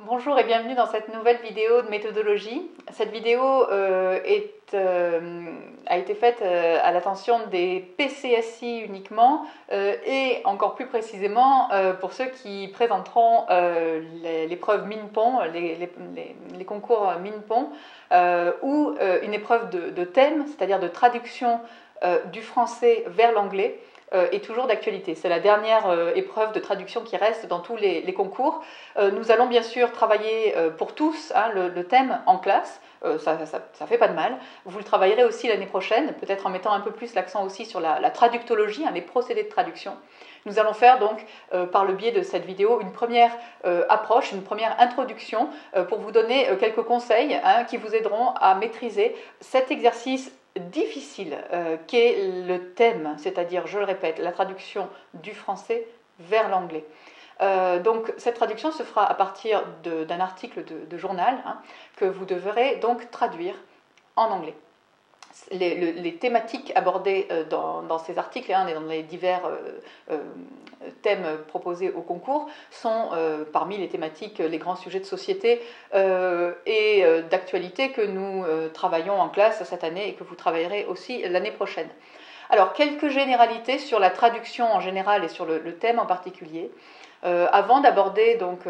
Bonjour et bienvenue dans cette nouvelle vidéo de méthodologie. Cette vidéo a été faite à l'attention des PCSI uniquement et encore plus précisément pour ceux qui présenteront l'épreuve MINPON, les concours MINPON ou une épreuve de thème, c'est-à-dire de traduction du français vers l'anglais. Est toujours d'actualité. C'est la dernière épreuve de traduction qui reste dans tous les concours. Nous allons bien sûr travailler pour tous le thème en classe. Ça fait pas de mal. Vous le travaillerez aussi l'année prochaine, peut-être en mettant un peu plus l'accent aussi sur la traductologie, les procédés de traduction. Nous allons faire donc, par le biais de cette vidéo, une première approche, une première introduction pour vous donner quelques conseils qui vous aideront à maîtriser cet exercice difficile qu'est le thème, c'est-à-dire, je le répète, la traduction du français vers l'anglais. Donc cette traduction se fera à partir d'un article de journal que vous devrez donc traduire en anglais. Les thématiques abordées dans ces articles et dans les divers thèmes proposés au concours sont parmi les thématiques, les grands sujets de société et d'actualité que nous travaillons en classe cette année et que vous travaillerez aussi l'année prochaine. Alors, quelques généralités sur la traduction en général et sur le thème en particulier. Avant d'aborder donc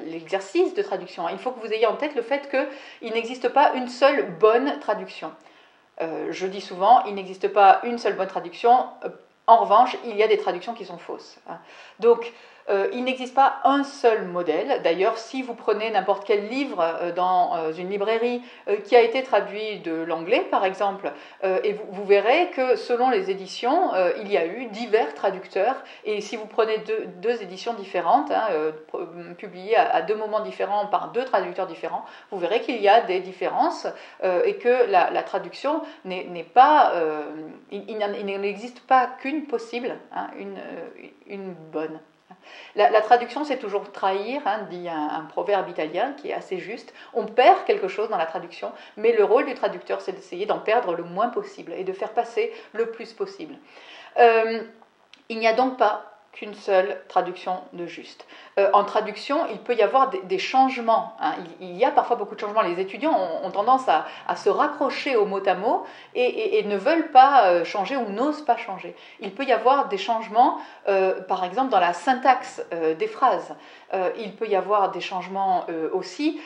l'exercice de traduction, il faut que vous ayez en tête le fait qu'il n'existe pas une seule bonne traduction. Je dis souvent, il n'existe pas une seule bonne traduction. En revanche, il y a des traductions qui sont fausses. Donc, il n'existe pas un seul modèle. D'ailleurs, si vous prenez n'importe quel livre dans une librairie qui a été traduit de l'anglais, par exemple, et vous verrez que selon les éditions, il y a eu divers traducteurs. Et si vous prenez deux éditions différentes, publiées à deux moments différents par deux traducteurs différents, vous verrez qu'il y a des différences et que la traduction n'est pas... il n'existe pas qu'une possible, une bonne. La traduction, c'est toujours trahir, dit un proverbe italien qui est assez juste. On perd quelque chose dans la traduction, mais le rôle du traducteur, c'est d'essayer d'en perdre le moins possible et de faire passer le plus possible. Il n'y a donc pas qu'une seule traduction de juste. En traduction, il peut y avoir des changements. Il y a parfois beaucoup de changements. Les étudiants ont tendance à se raccrocher au mot à mot et ne veulent pas changer ou n'osent pas changer. Il peut y avoir des changements, par exemple, dans la syntaxe des phrases. Il peut y avoir des changements aussi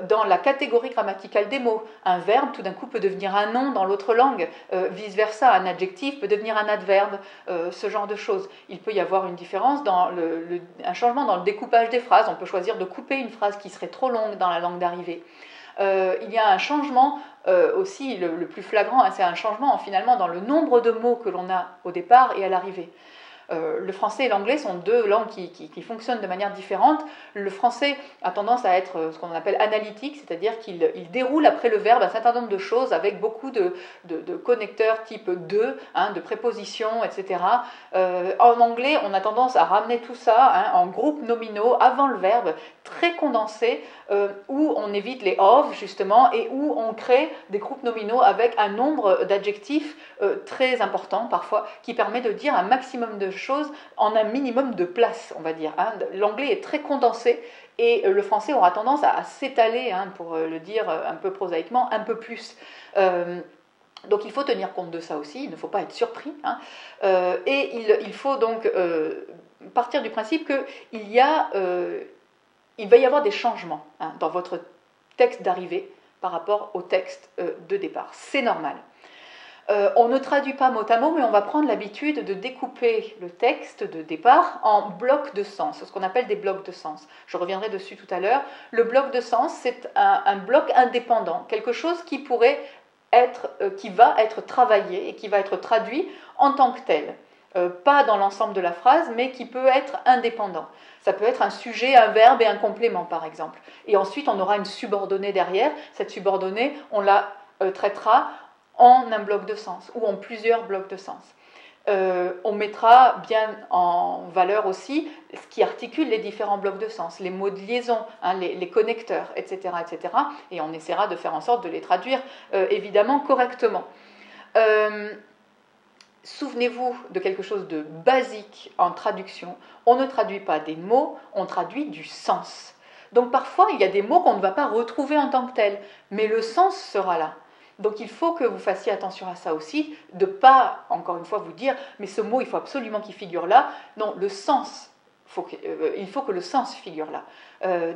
dans la catégorie grammaticale des mots. Un verbe, tout d'un coup, peut devenir un nom dans l'autre langue. Vice-versa, un adjectif peut devenir un adverbe. Ce genre de choses. Il peut y avoir une différence un changement dans le découpage des phrases. On peut choisir de couper une phrase qui serait trop longue dans la langue d'arrivée. Il y a un changement aussi, le plus flagrant, c'est un changement finalement dans le nombre de mots que l'on a au départ et à l'arrivée. Le français et l'anglais sont deux langues qui fonctionnent de manière différente. Le français a tendance à être ce qu'on appelle analytique, c'est-à-dire qu'il déroule après le verbe un certain nombre de choses avec beaucoup de connecteurs type de, de prépositions, etc. En anglais, on a tendance à ramener tout ça en groupes nominaux avant le verbe, très condensés, où on évite les of justement et où on crée des groupes nominaux avec un nombre d'adjectifs très important parfois qui permet de dire un maximum de choses en un minimum de place, on va dire. L'anglais est très condensé et le français aura tendance à s'étaler, pour le dire un peu prosaïquement, un peu plus. Donc il faut tenir compte de ça aussi, il ne faut pas être surpris. Et il faut donc partir du principe qu'il va y avoir des changements dans votre texte d'arrivée par rapport au texte de départ. C'est normal. On ne traduit pas mot à mot, mais on va prendre l'habitude de découper le texte de départ en blocs de sens, ce qu'on appelle des blocs de sens. Je reviendrai dessus tout à l'heure. Le bloc de sens, c'est un bloc indépendant, quelque chose qui va être travaillé et qui va être traduit en tant que tel. Pas dans l'ensemble de la phrase, mais qui peut être indépendant. Ça peut être un sujet, un verbe et un complément, par exemple. Et ensuite, on aura une subordonnée derrière. Cette subordonnée, on la traitera en un bloc de sens ou en plusieurs blocs de sens. On mettra bien en valeur aussi ce qui articule les différents blocs de sens, les mots de liaison, les connecteurs, etc., etc. Et on essaiera de faire en sorte de les traduire évidemment correctement. Souvenez-vous de quelque chose de basique en traduction. On ne traduit pas des mots, on traduit du sens. Donc parfois, il y a des mots qu'on ne va pas retrouver en tant que tels, mais le sens sera là. Donc il faut que vous fassiez attention à ça aussi, de ne pas, encore une fois, vous dire « mais ce mot, il faut absolument qu'il figure là ». Non, le sens, il faut que le sens figure là.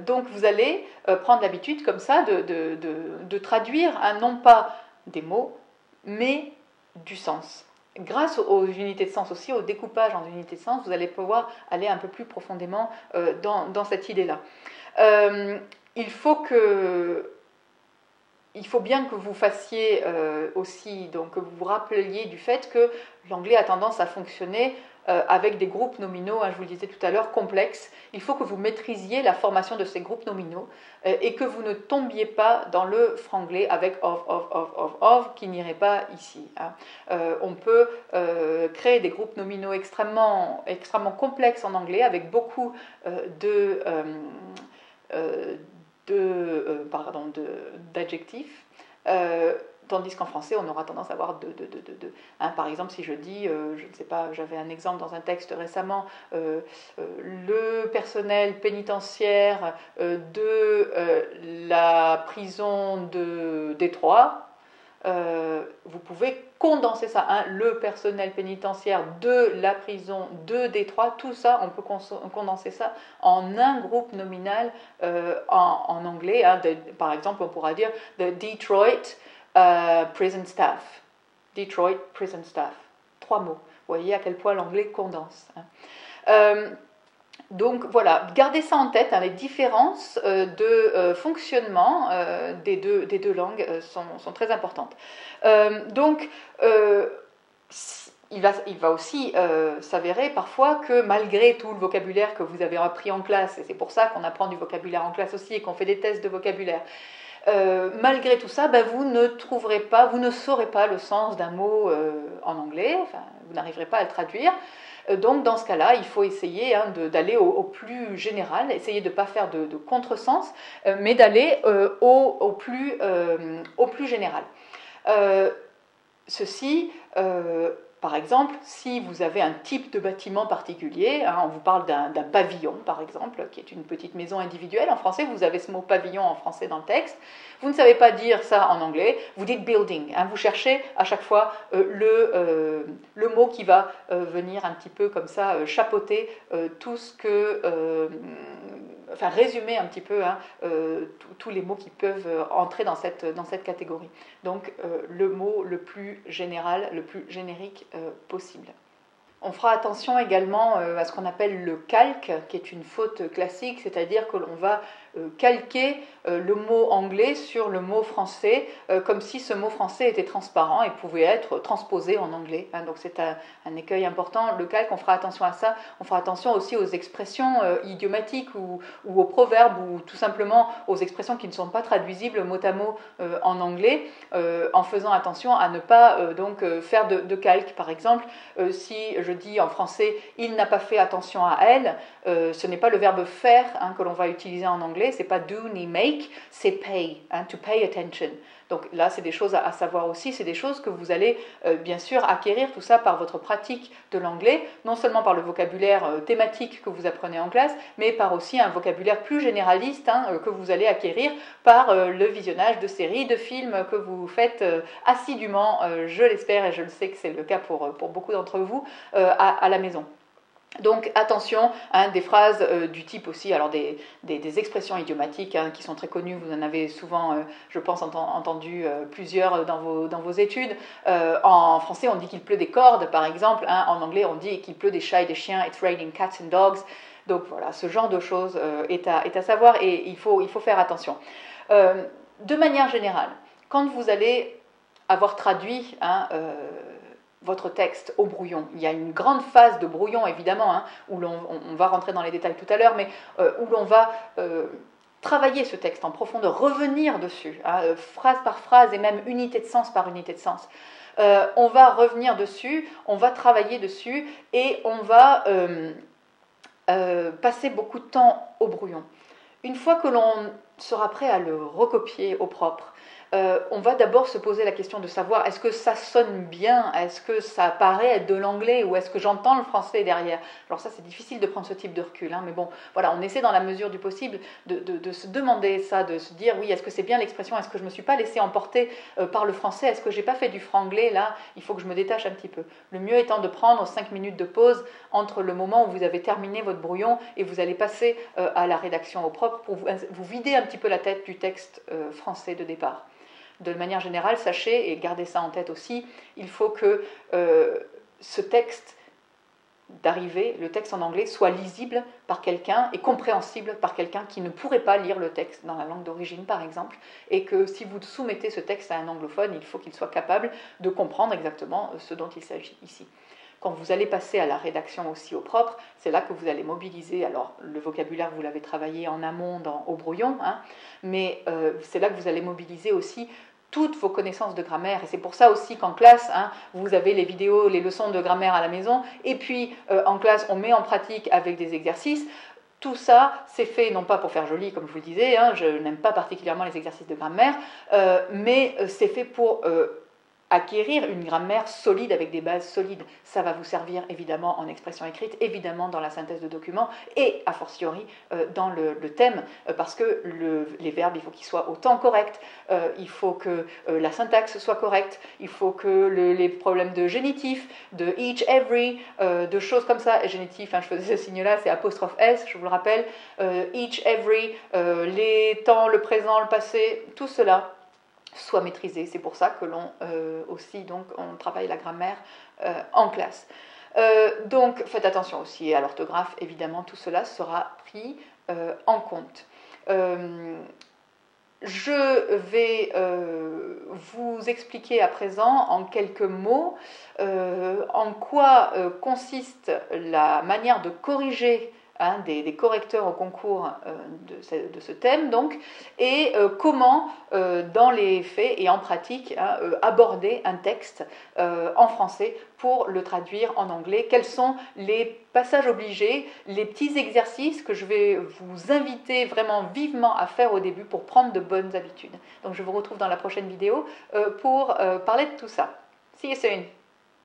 Donc vous allez prendre l'habitude comme ça de traduire, non pas des mots, mais du sens. Grâce aux unités de sens aussi, au découpage en unités de sens, vous allez pouvoir aller un peu plus profondément dans cette idée-là. Il faut bien que vous fassiez aussi, donc que vous vous rappeliez du fait que l'anglais a tendance à fonctionner avec des groupes nominaux, je vous le disais tout à l'heure, complexes. Il faut que vous maîtrisiez la formation de ces groupes nominaux et que vous ne tombiez pas dans le franglais avec of, qui n'irait pas ici. On peut créer des groupes nominaux extrêmement complexes en anglais avec beaucoup d'adjectifs, tandis qu'en français, on aura tendance à avoir par exemple, si je dis, je ne sais pas, j'avais un exemple dans un texte récemment, le personnel pénitentiaire de la prison de Détroit, vous pouvez condenser ça, le personnel pénitentiaire de la prison de Détroit, tout ça, on peut condenser ça en un groupe nominal en anglais. Par exemple, on pourra dire the Detroit prison staff. Detroit prison staff. 3 mots. Vous voyez à quel point l'anglais condense. Donc voilà, gardez ça en tête, les différences de fonctionnement des deux langues sont très importantes. Donc, il va aussi s'avérer parfois que malgré tout le vocabulaire que vous avez appris en classe, et c'est pour ça qu'on apprend du vocabulaire en classe aussi et qu'on fait des tests de vocabulaire, malgré tout ça, vous ne saurez pas le sens d'un mot en anglais, vous n'arriverez pas à le traduire. Donc dans ce cas-là, il faut essayer d'aller au plus général, essayer de ne pas faire de contresens, mais d'aller au plus général. Ceci, par exemple, si vous avez un type de bâtiment particulier, on vous parle d'un pavillon, par exemple, qui est une petite maison individuelle. En français, vous avez ce mot pavillon en français dans le texte. Vous ne savez pas dire ça en anglais, vous dites building. Vous cherchez à chaque fois le mot qui va venir un petit peu comme ça, chapeauter tout ce que... résumer un petit peu tous les mots qui peuvent entrer dans cette catégorie. Donc le mot le plus général, le plus générique possible. On fera attention également à ce qu'on appelle le calque, qui est une faute classique, c'est-à-dire que l'on va calquer le mot anglais sur le mot français, comme si ce mot français était transparent et pouvait être transposé en anglais. Donc c'est un écueil important. Le calque, on fera attention à ça. On fera attention aussi aux expressions idiomatiques ou aux proverbes ou tout simplement aux expressions qui ne sont pas traduisibles mot à mot en anglais, en faisant attention à ne pas faire de calque. Par exemple, si je dis en français « il n'a pas fait attention à elle », ce n'est pas le verbe « faire » que l'on va utiliser en anglais, c'est pas do ni make, c'est pay, to pay attention. Donc là, c'est des choses à savoir aussi, c'est des choses que vous allez bien sûr acquérir tout ça par votre pratique de l'anglais, non seulement par le vocabulaire thématique que vous apprenez en classe, mais par aussi un vocabulaire plus généraliste que vous allez acquérir par le visionnage de séries, de films que vous faites assidûment, je l'espère et je le sais que c'est le cas pour beaucoup d'entre vous, à la maison. Donc attention, des phrases du type aussi, alors des expressions idiomatiques qui sont très connues, vous en avez souvent, je pense, entendu plusieurs dans vos études. En français, on dit qu'il pleut des cordes, par exemple. En anglais, on dit qu'il pleut des chats et des chiens, it's raining cats and dogs. Donc voilà, ce genre de choses est à savoir et il faut faire attention. De manière générale, quand vous allez avoir traduit votre texte au brouillon. Il y a une grande phase de brouillon, évidemment, où on va rentrer dans les détails tout à l'heure, mais où l'on va travailler ce texte en profondeur, revenir dessus, phrase par phrase et même unité de sens par unité de sens. On va revenir dessus, on va travailler dessus et on va passer beaucoup de temps au brouillon. Une fois que l'on sera prêt à le recopier au propre, on va d'abord se poser la question de savoir est-ce que ça sonne bien, est-ce que ça paraît être de l'anglais ou est-ce que j'entends le français derrière. Alors ça c'est difficile de prendre ce type de recul, hein, mais bon, voilà, on essaie dans la mesure du possible de se demander ça, de se dire oui, est-ce que c'est bien l'expression, est-ce que je ne me suis pas laissé emporter par le français, est-ce que j'ai pas fait du franglais, là, il faut que je me détache un petit peu. Le mieux étant de prendre 5 minutes de pause entre le moment où vous avez terminé votre brouillon et vous allez passer à la rédaction au propre pour vous vider un petit peu la tête du texte français de départ. De manière générale, sachez, et gardez ça en tête aussi, il faut que ce texte d'arrivée, le texte en anglais, soit lisible par quelqu'un et compréhensible par quelqu'un qui ne pourrait pas lire le texte dans la langue d'origine, par exemple, et que si vous soumettez ce texte à un anglophone, il faut qu'il soit capable de comprendre exactement ce dont il s'agit ici. Quand vous allez passer à la rédaction aussi au propre, c'est là que vous allez mobiliser, alors le vocabulaire vous l'avez travaillé en amont au brouillon, hein, mais c'est là que vous allez mobiliser aussi toutes vos connaissances de grammaire, et c'est pour ça aussi qu'en classe, hein, vous avez les vidéos, les leçons de grammaire à la maison, et puis en classe, on met en pratique avec des exercices. Tout ça, c'est fait non pas pour faire joli, comme je vous le disais, hein, je n'aime pas particulièrement les exercices de grammaire, mais c'est fait pour acquérir une grammaire solide avec des bases solides. Ça va vous servir évidemment en expression écrite, évidemment dans la synthèse de documents et a fortiori dans le thème, parce que les verbes, il faut qu'ils soient au temps correct, il faut que la syntaxe soit correcte, il faut que les problèmes de génitif, de each, every, de choses comme ça, et génitif, hein, je faisais ce signe-là, c'est apostrophe S, je vous le rappelle, each, every, les temps, le présent, le passé, tout cela soit maîtrisé. C'est pour ça que l'on aussi donc on travaille la grammaire en classe. Donc faites attention aussi à l'orthographe, évidemment tout cela sera pris en compte. Je vais vous expliquer à présent en quelques mots en quoi consiste la manière de corriger des correcteurs au concours de ce thème, donc, et comment, dans les faits et en pratique, aborder un texte en français pour le traduire en anglais. Quels sont les passages obligés, les petits exercices que je vais vous inviter vraiment vivement à faire au début pour prendre de bonnes habitudes. Donc je vous retrouve dans la prochaine vidéo pour parler de tout ça. See you soon!